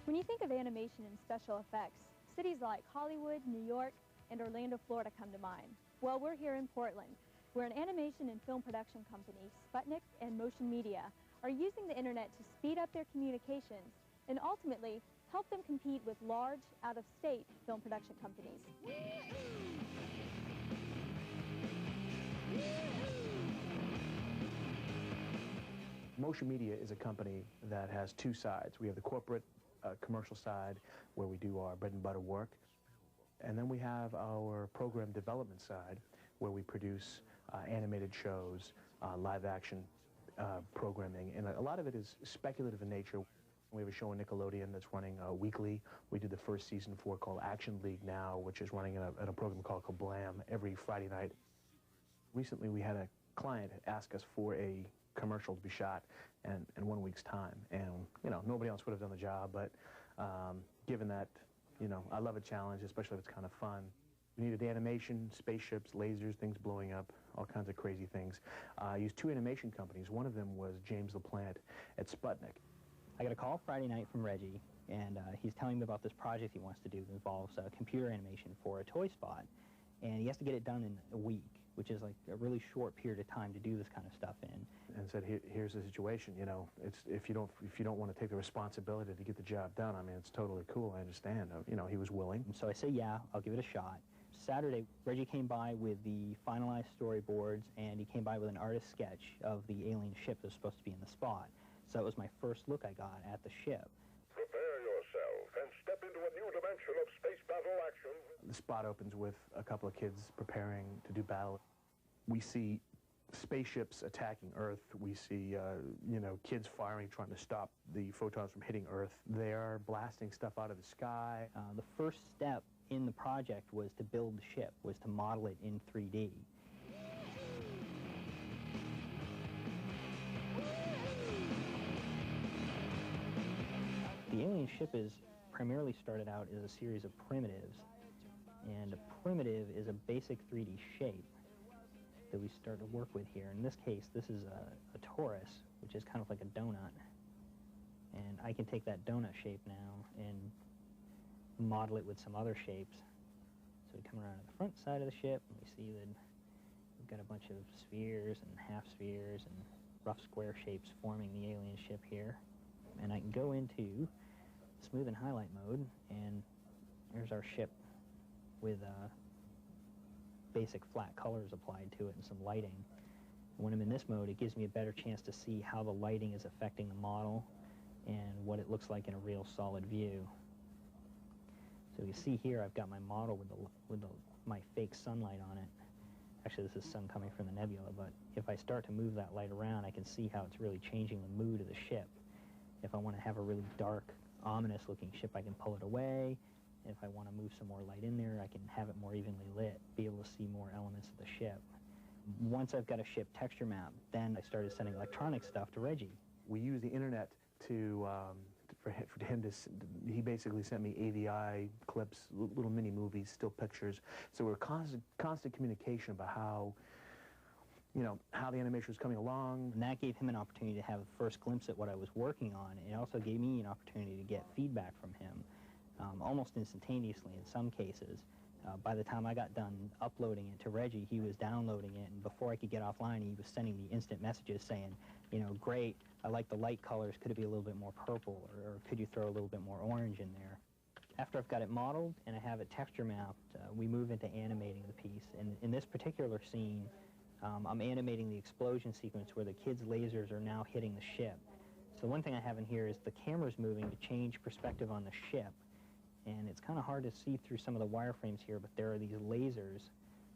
When you think of animation and special effects, cities like Hollywood, New York, and Orlando, Florida come to mind. Well, we're here in Portland, where an animation and film production company, Sputnik and Motion Media, are using the internet to speed up their communications and ultimately help them compete with large, out-of-state film production companies. Motion Media is a company that has two sides. We have the corporate commercial side, where we do our bread and butter work. And then we have our program development side, where we produce animated shows, live action programming. And a lot of it is speculative in nature. We have a show on Nickelodeon that's running weekly. We did the first season for called Action League Now, which is running in a program called Kablam every Friday night. Recently we had a client ask us for a commercial to be shot in 1 week's time, and nobody else would have done the job, but given that I love a challenge, especially if it's kind of fun. We needed animation, spaceships, lasers, things blowing up, all kinds of crazy things. I used two animation companies. One of them was James LaPlante at Sputnik. I got a call Friday night from Reggie, and he's telling me about this project he wants to do that involves computer animation for a toy spot, and he has to get it done in a week, which is like a really short period of time to do this kind of stuff in. And said, here's the situation. If you don't want to take the responsibility to get the job done, I mean, it's totally cool. I understand. He was willing. So I say, yeah, I'll give it a shot. Saturday, Reggie came by with the finalized storyboards, and he came by with an artist sketch of the alien ship that was supposed to be in the spot. So it was my first look I got at the ship. Prepare yourself and step into a new dimension of space battle action. The spot opens with a couple of kids preparing to do battle. We see spaceships attacking Earth. We see, kids firing, trying to stop the photons from hitting Earth. They are blasting stuff out of the sky. The first step in the project was to build the ship, was to model it in 3D. The alien ship is primarily started out as a series of primitives, and a primitive is a basic 3D shape that we start to work with here. In this case, this is a torus, which is kind of like a donut, and I can take that donut shape now and model it with some other shapes. So we come around to the front side of the ship, and we see that we've got a bunch of spheres and half spheres and rough square shapes forming the alien ship here. And I can go into smooth and highlight mode, and here's our ship with basic flat colors applied to it and some lighting. When I'm in this mode, it gives me a better chance to see how the lighting is affecting the model and what it looks like in a real solid view. So you see here I've got my model with my fake sunlight on it. Actually, this is sun coming from the nebula, but if I start to move that light around, I can see how it's really changing the mood of the ship. If I want to have a really dark, ominous-looking ship, I can pull it away. If I want to move some more light in there, I can have it more evenly lit, be able to see more elements of the ship. Once I've got a ship texture map, then I started sending electronic stuff to Reggie. We use the internet for him to, he basically sent me AVI clips, little mini movies, still pictures. So we're constant communication about how the animation was coming along. And that gave him an opportunity to have a first glimpse at what I was working on, and it also gave me an opportunity to get feedback from him, almost instantaneously in some cases. By the time I got done uploading it to Reggie, he was downloading it, and before I could get offline, he was sending me instant messages saying, great, I like the light colors, could it be a little bit more purple, or could you throw a little bit more orange in there? After I've got it modeled and I have it texture mapped, we move into animating the piece. And in this particular scene, I'm animating the explosion sequence where the kids' lasers are now hitting the ship. So one thing I have in here is the camera's moving to change perspective on the ship. And it's kind of hard to see through some of the wireframes here, but there are these lasers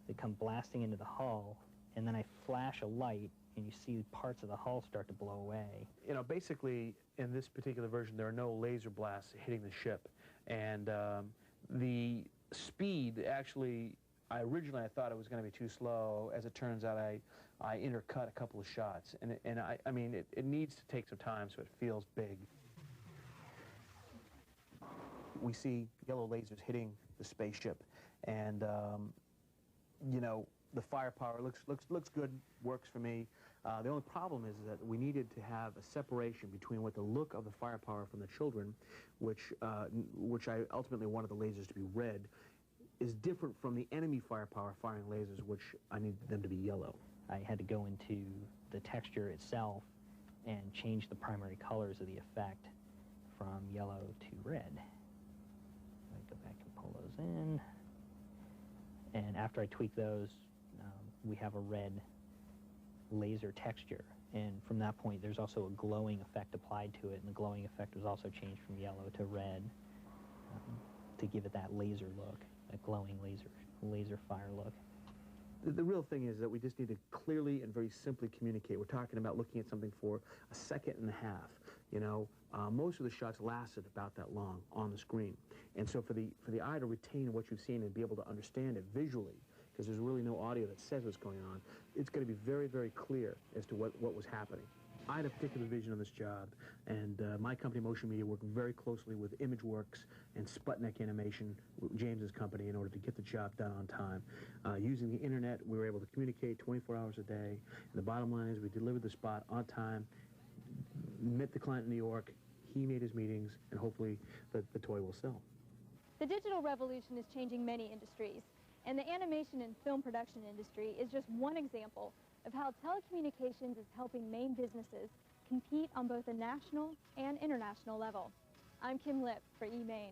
that come blasting into the hull, and then I flash a light, and you see parts of the hull start to blow away. Basically, in this particular version, there are no laser blasts hitting the ship. And the speed actually, originally I thought it was going to be too slow. As it turns out, I intercut a couple of shots. And I mean, it needs to take some time so it feels big. We see yellow lasers hitting the spaceship, and the firepower looks good, works for me. The only problem is that we needed to have a separation between what the look of the firepower from the children, which I ultimately wanted the lasers to be red, is different from the enemy firepower firing lasers, which I needed them to be yellow. I had to go into the texture itself and change the primary colors of the effect from yellow to red. I go back and pull those in. And after I tweak those, we have a red laser texture. And from that point, there's also a glowing effect applied to it, and the glowing effect was also changed from yellow to red to give it that laser look, that glowing laser fire look. The real thing is that we just need to clearly and very simply communicate. We're talking about looking at something for a second and a half. You know, most of the shots lasted about that long on the screen. And so for the eye to retain what you've seen and be able to understand it visually, because there's really no audio that says what's going on, it's going to be very, very clear as to what was happening. I had a particular vision on this job, and my company, Motion Media, worked very closely with ImageWorks and Sputnik Animation, James's company, in order to get the job done on time. Using the internet, we were able to communicate 24 hours a day, and the bottom line is we delivered the spot on time, met the client in New York, he made his meetings, and hopefully the toy will sell. The digital revolution is changing many industries, and the animation and film production industry is just one example of how telecommunications is helping Maine businesses compete on both a national and international level. I'm Kim Lipp for eMaine.